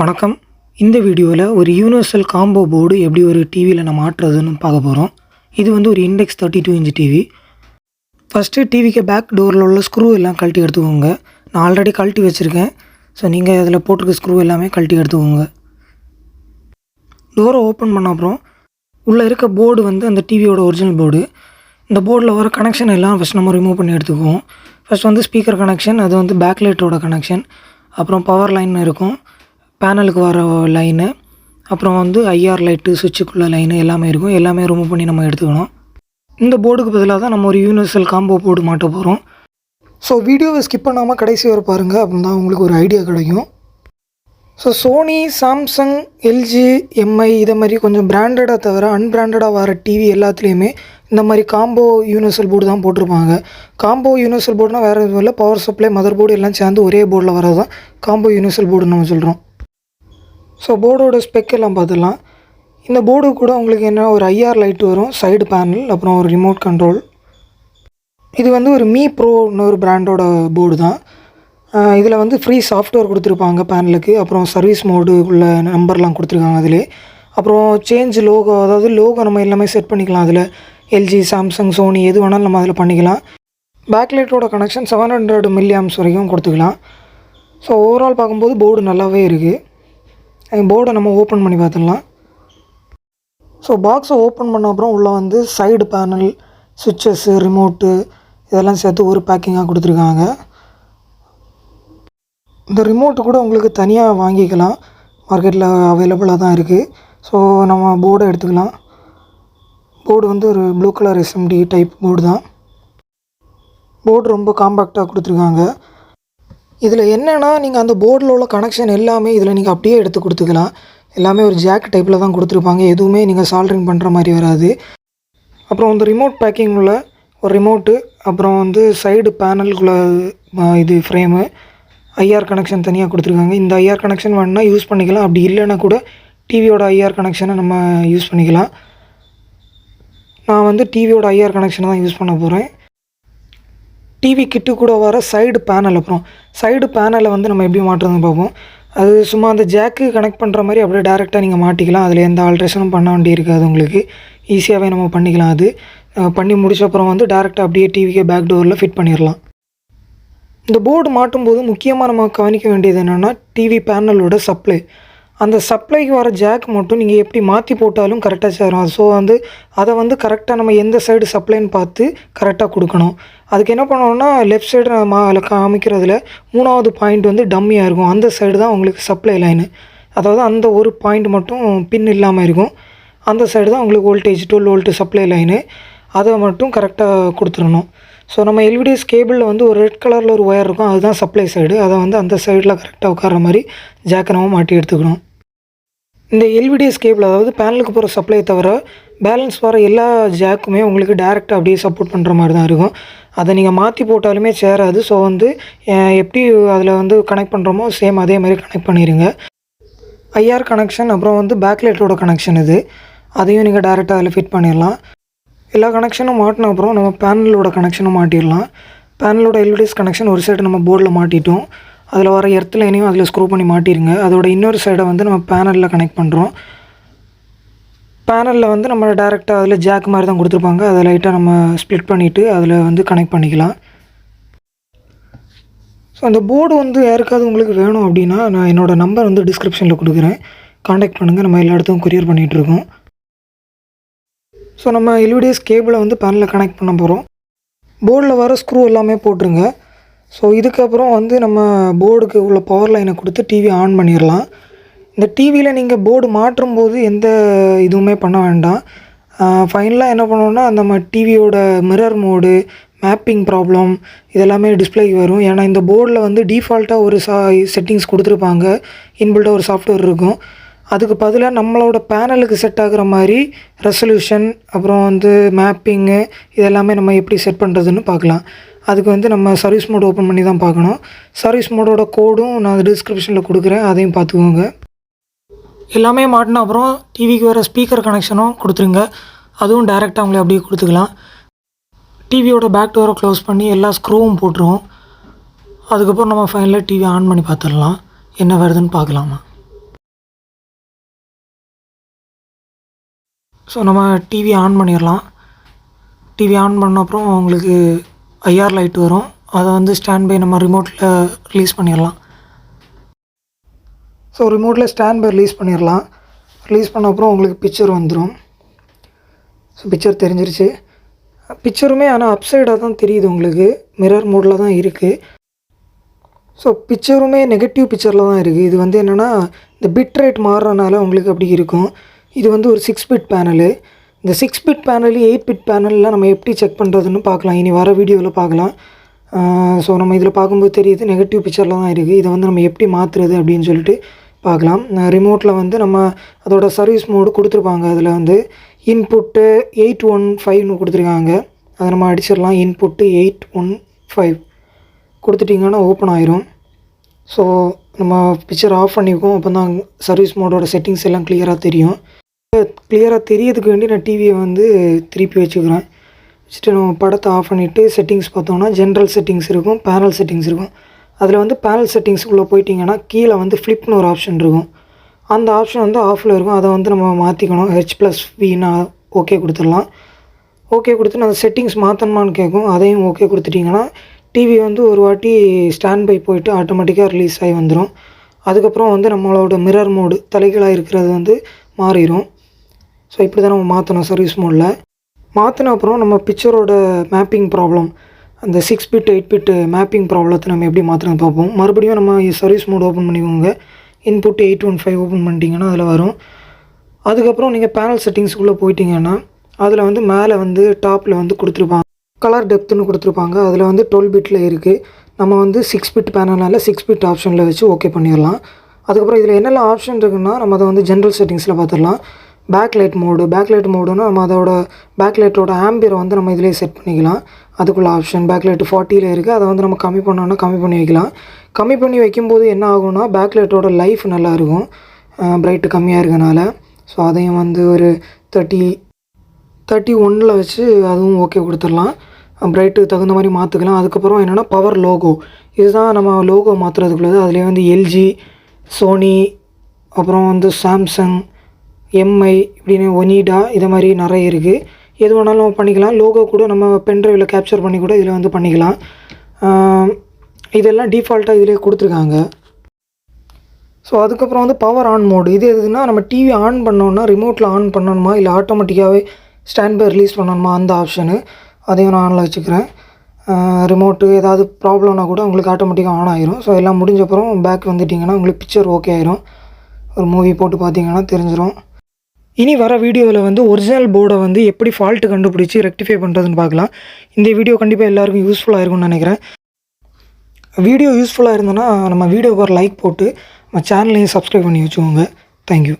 வணக்கம். இந்த வீடியோவில் ஒரு யூனிவர்சல் காம்போ போர்டு எப்படி ஒரு டிவியில் நம்ம மாட்டுறதுன்னு பார்க்க போகிறோம். இது வந்து ஒரு இண்டெக்ஸ் 32 இன்ச் டிவி. ஃபஸ்ட்டு டிவிக்கு பேக் டோரில் உள்ள ஸ்க்ரூ எல்லாம் கழட்டி எடுத்துக்கோங்க. நான் ஆல்ரெடி கழட்டி வச்சுருக்கேன். ஸோ நீங்கள் அதில் போட்டிருக்க ஸ்க்ரூ எல்லாமே கழட்டி எடுத்துக்கோங்க. டோரை ஓப்பன் பண்ண அப்புறம் உள்ளே இருக்க போர்டு வந்து அந்த டிவியோட ஒரிஜினல் போர்டு. இந்த போர்டில் வர கனெக்ஷன் எல்லாம் ஃபஸ்ட் நம்ம ரிமூவ் பண்ணி எடுத்துக்குவோம். ஃபஸ்ட் வந்து ஸ்பீக்கர் கனெக்ஷன், அது வந்து பேக்லைட்டோட கனெக்ஷன், அப்புறம் பவர் லைன் இருக்கும், பேனலுக்கு வர லைனு, அப்புறம் வந்து ஐஆர் லைட்டு, சுவிட்சுக்குள்ள லைனு எல்லாமே இருக்கும். எல்லாமே ரிமூவ் பண்ணி நம்ம எடுத்துக்கணும். இந்த போர்டுக்கு பதிலாக தான் நம்ம ஒரு யூனிவர்சல் காம்போ போர்டு மாட்ட போகிறோம். ஸோ வீடியோவை ஸ்கிப் பண்ணாமல் கடைசி வரை பாருங்கள், அப்படின்னு தான் உங்களுக்கு ஒரு ஐடியா கிடைக்கும். So Sony, Samsung, LG, MI இதை மாதிரி கொஞ்சம் பிராண்டடாக தவிர அன்பிராண்டடாக வர டிவி எல்லாத்துலேயுமே இந்த மாதிரி காம்போ யூனிவர்சல் போர்டு தான் போட்டிருப்பாங்க. காம்போ யூனிவர்சல் போர்டுனால் வேறு எதுவும் இல்லை, பவர் சப்ளை, மதர் போர்டு எல்லாம் சேர்ந்து ஒரே போர்டில் வரது தான் காம்போ யூனிவர்சல் போர்டுன்னு நம்ம சொல்கிறோம். ஸோ போர்டோட ஸ்பெக் எல்லாம் பார்த்துடலாம். இந்த போர்டு கூட உங்களுக்கு என்ன ஒரு ஐஆர் லைட் வரும், சைடு பேனல், அப்புறம் ஒரு ரிமோட் கண்ட்ரோல். இது வந்து ஒரு மீ ப்ரோன்னு ஒரு பிராண்டோட போர்டு தான். இதில் வந்து ஃப்ரீ சாஃப்ட்வேர் கொடுத்துருப்பாங்க பேனலுக்கு, அப்புறம் சர்வீஸ் மோடு உள்ள நம்பர்லாம் கொடுத்துருக்காங்க அதிலே. அப்புறம் சேஞ்ச் லோகோ, அதாவது லோகோ நம்ம எல்லாமே செட் பண்ணிக்கலாம். அதில் எல்ஜி, சாம்சங், சோனி எது வேணாலும் நம்ம அதில் பண்ணிக்கலாம். பேக்லைட்டோட கனெக்ஷன் 700 mA வரைக்கும் கொடுத்துக்கலாம். ஸோ ஓவரால் பார்க்கும்போது போர்டு நல்லாவே இருக்குது. போர்டை நம்ம ஓப்பன் பண்ணி பார்த்துடலாம். ஸோ பாக்ஸை ஓப்பன் பண்ண அப்புறம் உள்ளே வந்து சைடு பேனல், சுவிட்சஸ்ஸு, ரிமோட்டு இதெல்லாம் சேர்த்து ஒரு பேக்கிங்காக கொடுத்துருக்காங்க. இந்த ரிமோட்டு கூட உங்களுக்கு தனியாக வாங்கிக்கலாம், மார்க்கெட்டில் அவைலபிளாக தான் இருக்குது. ஸோ நம்ம போர்டை எடுத்துக்கலாம். போர்டு வந்து ஒரு blue colour SMT type board தான். போர்டு ரொம்ப காம்பேக்டாக கொடுத்துருக்காங்க. இதில் என்னென்னா, நீங்கள் அந்த போர்டில் உள்ள கனெக்ஷன் எல்லாமே இதில் நீங்கள் அப்படியே எடுத்து கொடுத்துக்கலாம். எல்லாமே ஒரு ஜாக் டைப்பில் தான் கொடுத்துருப்பாங்க. எதுவுமே நீங்கள் சால்ட்ரிங் பண்ணுற மாதிரி வராது. அப்புறம் இந்த ரிமோட் பேக்கிங் உள்ள ஒரு ரிமோட்டு, அப்புறம் வந்து சைடு பேனலுக்குள்ள இது ஃப்ரேமு, ஐஆர் கனெக்ஷன் தனியாக கொடுத்துருக்காங்க. இந்த ஐஆர் கனெக்ஷன் வேணுன்னா யூஸ் பண்ணிக்கலாம், அப்படி இல்லைன்னா கூட டிவியோட ஐஆர் கனெக்ஷனை நம்ம யூஸ் பண்ணிக்கலாம். நான் வந்து டிவியோட ஐஆர் கனெக்ஷனை தான் யூஸ் பண்ண போகிறேன். டிவி கிட்டு கூட வர சைடு பேனல், அப்புறம் சைடு பேனலை வந்து நம்ம எப்படி மாட்டுறதுன்னு பார்ப்போம். அது சும்மா அந்த ஜாக்கு கனெக்ட் பண்ணுற மாதிரி அப்படியே டேரெக்டாக நீங்கள் மாட்டிக்கலாம். அதில் எந்த ஆல்ட்ரேஷனும் பண்ண வேண்டி இருக்காது, உங்களுக்கு ஈஸியாகவே நம்ம பண்ணிக்கலாம். அது பண்ணி முடிச்ச அப்புறம் வந்து டேரெக்டாக அப்படியே டிவிக்கு பேக் டோரில் ஃபிட் பண்ணிடலாம். இந்த போர்டு மாட்டும்போது முக்கியமாக நம்ம கவனிக்க வேண்டியது என்னென்னா, டிவி பேனலோட சப்ளை. அந்த சப்ளைக்கு வர ஜாக் மட்டும் நீங்கள் எப்படி மாற்றி போட்டாலும் கரெக்டாக சேரும். ஸோ வந்து அதை வந்து கரெக்டாக நம்ம எந்த சைடு சப்ளைன்னு பார்த்து கரெக்டாக கொடுக்கணும். அதுக்கு என்ன பண்ணணும்னா, லெஃப்ட் சைடு நம்ம காமிக்கிறதுல 3வது பாயிண்ட் வந்து டம்மியாக இருக்கும். அந்த சைடு தான் உங்களுக்கு சப்ளை லைனு, அதாவது அந்த ஒரு பாயிண்ட் மட்டும் பின் இல்லாமல் இருக்கும். அந்த சைடு தான் உங்களுக்கு வோல்டேஜ் 12 வோல்ட் சப்ளை லைனு. அதை மட்டும் கரெக்டாக கொடுத்துடணும். ஸோ நம்ம எல்விடிஎஸ் கேபிளில் வந்து ஒரு ரெட் கலரில் ஒரு ஒயர் இருக்கும், அதுதான் சப்ளை சைடு. அதை வந்து அந்த சைடில் கரெக்டாக உட்கார மாதிரி ஜாக்கை நம்ம மாட்டி எடுத்துக்கணும். இந்த எல்விடிஎஸ் கேபிள், அதாவது பேனலுக்கு போகிற சப்ளை தவிர பேலன்ஸ் வர எல்லா ஜாக்குமே உங்களுக்கு டேரெக்டாக அப்படியே சப்போர்ட் பண்ணுற மாதிரி தான் இருக்கும். அதை நீங்கள் மாற்றி போட்டாலுமே சேராது. ஸோ வந்து எப்படி அதில் வந்து கனெக்ட் பண்ணுறோமோ சேம் அதே மாதிரி கனெக்ட் பண்ணிடுங்க. ஐஆர் கனெக்ஷன், அப்புறம் வந்து பேக்லைட்டோட கனெக்ஷன், இது அதையும் நீங்கள் டேரெக்டாக அதில் ஃபிட் பண்ணிடலாம். எல்லா கனெக்ஷனும் மாட்டின அப்புறம் நம்ம பேனலோட கனெக்ஷனும் மாட்டிடலாம். பேனலோட எல்விடிஎஸ் கனெக்ஷன் ஒரு சைடு நம்ம போர்டில் மாட்டிட்டோம். அதில் வர எர்த் லைனையும் அதில் ஸ்க்ரூ பண்ணி மாட்டிடுங்க. அதோட இன்னொரு சைடை வந்து நம்ம பேனலில் கனெக்ட் பண்ணுறோம். பேனலில் வந்து நம்ம டேரெக்டாக அதில் ஜாக் மாதிரி தான் கொடுத்துருப்பாங்க. அதை லைட்டாக நம்ம ஸ்ப்ளிட் பண்ணிவிட்டு அதில் வந்து கனெக்ட் பண்ணிக்கலாம். ஸோ அந்த போர்டு வந்து யாருக்காவது உங்களுக்கு வேணும் அப்படின்னா, நான் என்னோடய நம்பர் வந்து டிஸ்கிரிப்ஷனில் கொடுக்குறேன், காண்டாக்ட் பண்ணுங்கள். நம்ம எல்லா இடத்துக்கும் கொரியர் பண்ணிகிட்ருக்கோம். ஸோ நம்ம எல்விடிஎஸ் கேபிளை வந்து பேனலில் கனெக்ட் பண்ண போகிறோம். போர்டில் வர ஸ்க்ரூ எல்லாமே போட்டுருங்க. ஸோ இதுக்கப்புறம் வந்து நம்ம போர்டுக்கு உள்ள பவர் லைனை கொடுத்து டிவி ஆன் பண்ணிடலாம். இந்த டிவியில் நீங்கள் போர்டு மாற்றும்போது எந்த இதுவுமே பண்ண வேண்டாம். ஃபைனலாக என்ன பண்ணணுன்னா, நம்ம டிவியோட மிரர் மோடு, மேப்பிங் ப்ராப்ளம் இதெல்லாமே டிஸ்பிளேக்கு வரும். ஏன்னா இந்த போர்டில் வந்து டிஃபால்ட்டாக ஒரு செட்டிங்ஸ் கொடுத்துருப்பாங்க, இன்பில்ட்டாக ஒரு சாஃப்ட்வேர் இருக்கும். அதுக்கு பதிலாக நம்மளோட பேனலுக்கு செட் ஆகுற மாதிரி ரெசல்யூஷன், அப்புறம் வந்து மேப்பிங்கு இதெல்லாமே நம்ம எப்படி செட் பண்ணுறதுன்னு பார்க்கலாம். அதுக்கு வந்து நம்ம சர்வீஸ் மோடு ஓப்பன் பண்ணி தான் பார்க்கணும். சர்வீஸ் மோடோட கோடும் நான் டிஸ்கிரிப்ஷனில் கொடுக்குறேன், அதையும் பார்த்துக்கோங்க. எல்லாமே மாட்டின அப்புறம் டிவிக்கு வர ஸ்பீக்கர் கனெக்ஷனும் கொடுத்துருங்க. அதுவும் டேரெக்டாக அவங்களே அப்படியே கொடுத்துக்கலாம். டிவியோட பேக் டோரை க்ளோஸ் பண்ணி எல்லா ஸ்க்ரூவும் போட்டுருவோம். அதுக்கப்புறம் நம்ம ஃபைனலாக டிவி ஆன் பண்ணி பார்த்துடலாம், என்ன வருதுன்னு பார்க்கலாமா. ஸோ நம்ம டிவி ஆன் பண்ணிடலாம். டிவி ஆன் பண்ண அப்புறம் உங்களுக்கு ஐஆர் லைட் வரும். அதை வந்து ஸ்டாண்ட் பை நம்ம ரிமோட்டில் ரிலீஸ் பண்ணிடலாம். ஸோ ரிமோட்டில் ஸ்டாண்ட் பை ரிலீஸ் பண்ணிடலாம். ரிலீஸ் பண்ண அப்புறம் உங்களுக்கு பிக்சர் வந்துடும். ஸோ பிக்சர் தெரிஞ்சிருச்சு. பிக்சருமே ஆனால் அப்சைடாக தான் தெரியுது உங்களுக்கு. மிரர் மோடில் தான் இருக்குது. ஸோ பிக்சருமே நெகட்டிவ் பிக்சரில் தான் இருக்குது. இது வந்து என்னென்னா இந்த பிட் ரேட் மாறுறனால உங்களுக்கு அப்படி இருக்கும். இது வந்து ஒரு 6 பிட் பேனலு. இந்த 6 பிட் பேனல் 8 பிட் பேனல்லாம் நம்ம எப்படி செக் பண்ணுறதுன்னு பார்க்கலாம். இனி வர வீடியோவில் பார்க்கலாம். ஸோ நம்ம இதில் பார்க்கும்போது தெரியுது நெகட்டிவ் பிக்சரில் தான் இருக்குது. இதை வந்து நம்ம எப்படி மாற்றுறது அப்படின்னு சொல்லிட்டு பார்க்கலாம். ரிமோட்டில் வந்து நம்ம அதோட சர்வீஸ் மோடு கொடுத்துருப்பாங்க. அதில் வந்து இன்புட்டு 815னு கொடுத்துருக்காங்க. அதை நம்ம அடிச்சிடலாம். இன்புட்டு 815 கொடுத்துட்டிங்கன்னா ஓப்பன் ஆயிரும். ஸோ நம்ம பிக்சர் ஆஃப் பண்ணிக்குவோம். அப்போ தான் சர்வீஸ் மோடோட செட்டிங்ஸ் எல்லாம் கிளியராக தெரியும். கிளியராக தெரியறதுக்கு வேண்டி நான் டிவியை வந்து திருப்பி வச்சுக்கிறேன். வச்சுட்டு நம்ம படத்தை ஆஃப் பண்ணிவிட்டு செட்டிங்ஸ் பார்த்தோம்னா ஜென்ரல் செட்டிங்ஸ் இருக்கும், பேனல் செட்டிங்ஸ் இருக்கும். அதில் வந்து பேனல் செட்டிங்ஸுக்குள்ளே போயிட்டிங்கன்னா கீழே வந்து ஃப்ளிப்னு ஒரு ஆப்ஷன் இருக்கும். அந்த ஆப்ஷன் வந்து ஆஃபில் இருக்கும். அதை வந்து நம்ம மாற்றிக்கணும். H+Vனா ஓகே கொடுத்துடலாம். ஓகே கொடுத்து அந்த செட்டிங்ஸ் மாற்றணுமான்னு கேட்கும். அதையும் ஓகே கொடுத்துட்டிங்கன்னா டிவி வந்து ஒரு வாட்டி ஸ்டாண்ட் பை போயிட்டு ஆட்டோமேட்டிக்காக ரிலீஸ் ஆகி வந்துடும். அதுக்கப்புறம் வந்து நம்மளோட மிரர் மோடு தலைகளாக இருக்கிறது வந்து மாறிடும். ஸோ இப்படி தான் நம்ம மாற்றணும் சர்வீஸ் மோடில். மாற்றின அப்புறம் நம்ம பிக்சரோட மேப்பிங் ப்ராப்ளம், அந்த 6 பிட் 8 பிட் மேப்பிங் ப்ராப்ளத்தை நம்ம எப்படி மாற்றணும் பார்ப்போம். மறுபடியும் நம்ம சர்வீஸ் மோடு ஓப்பன் பண்ணிக்கோங்க. இன்புட் 815 ஓப்பன் பண்ணிட்டீங்கன்னா அதில் வரும். அதுக்கப்புறம் நீங்கள் பேனல் செட்டிங்ஸுக்குள்ளே போயிட்டீங்கன்னா அதில் வந்து மேலே வந்து டாப்பில் வந்து கொடுத்துருப்பாங்க, கலர் டெப்த்துன்னு கொடுத்துருப்பாங்க. அதில் வந்து 12 பிட்டில் இருக்குது. நம்ம வந்து 6 பிட் பேனல்னால 6 பிட் ஆப்ஷனில் வச்சு ஓகே பண்ணிடலாம். அதுக்கப்புறம் இதில் என்னெல்லாம் ஆப்ஷன் இருக்குன்னா நம்ம அதை வந்து ஜென்ரல் செட்டிங்ஸில் பார்த்துடலாம். பேக்லைட் மோடுனா நம்ம அதோட பேக்லைட்டோட ஆம்பியரை வந்து நம்ம இதிலே செட் பண்ணிக்கலாம். அதுக்குள்ள ஆப்ஷன் பேக்லைட் 40ல் இருக்குது. அதை வந்து நம்ம கம்மி பண்ணோன்னா கம்மி பண்ணி வைக்கலாம். கம்மி பண்ணி வைக்கும்போது என்ன ஆகும்னா பேக்லைட்டோட லைஃப் நல்லாயிருக்கும், பிரைட்டு கம்மியாக இருக்கனால. ஸோ அதையும் வந்து ஒரு 31ல் வச்சு அதுவும் ஓகே கொடுத்துடலாம். பிரைட்டுக்கு தகுந்த மாதிரி மாற்றிக்கலாம். அதுக்கப்புறம் என்னென்னா பவர் லோகோ, இதுதான் நம்ம லோகோ மாற்றுறதுக்குள்ளது. அதுலேயே வந்து எல்ஜி, சோனி, அப்புறம் வந்து சாம்சங், எம்ஐ, இப்படின்னு ஒனிடா, இதை மாதிரி நிறைய இருக்குது. எது வேணாலும் நம்ம பண்ணிக்கலாம். லோகோ கூட நம்ம பென்ட்ரைவில் கேப்சர் பண்ணி கூட இதில் வந்து பண்ணிக்கலாம். இதெல்லாம் டிஃபால்ட்டாக இதிலே கொடுத்துருக்காங்க. ஸோ அதுக்கப்புறம் வந்து பவர் ஆன் மோடு. இது எதுனா நம்ம டிவி ஆன் பண்ணோன்னா ரிமோட்டில் ஆன் பண்ணணுமா இல்லை ஆட்டோமேட்டிக்காகவே ஸ்டாண்ட் பை ரிலீஸ் பண்ணணுமா, அந்த ஆப்ஷனு அதையும் நான் ஆனில் வச்சுக்கிறேன். ரிமோட்டு ஏதாவது ப்ராப்ளம்னா கூட உங்களுக்கு ஆட்டோமேட்டிக்காக ஆன் ஆகிரும். ஸோ எல்லாம் முடிஞ்சப்பறம் பேக் வந்துட்டிங்கன்னா உங்களுக்கு பிக்சர் ஓகே ஆயிரும். ஒரு மூவி போட்டு பார்த்தீங்கன்னா தெரிஞ்சிடும். இனி வர வீடியோவில் வந்து ஒரிஜினல் போர்டை வந்து எப்படி ஃபால்ட்டு கண்டுபிடிச்சி ரெக்டிஃபை பண்ணுறதுன்னு பார்க்கலாம். இந்த வீடியோ கண்டிப்பாக எல்லாருக்கும் யூஸ்ஃபுல்லாக இருக்கும்னு நினைக்கிறேன். வீடியோ யூஸ்ஃபுல்லாக இருந்ததுன்னா நம்ம வீடியோக்கு ஒரு லைக் போட்டு நம்ம சேனலையும் சப்ஸ்கிரைப் பண்ணி வச்சுக்கோங்க. தேங்க்யூ.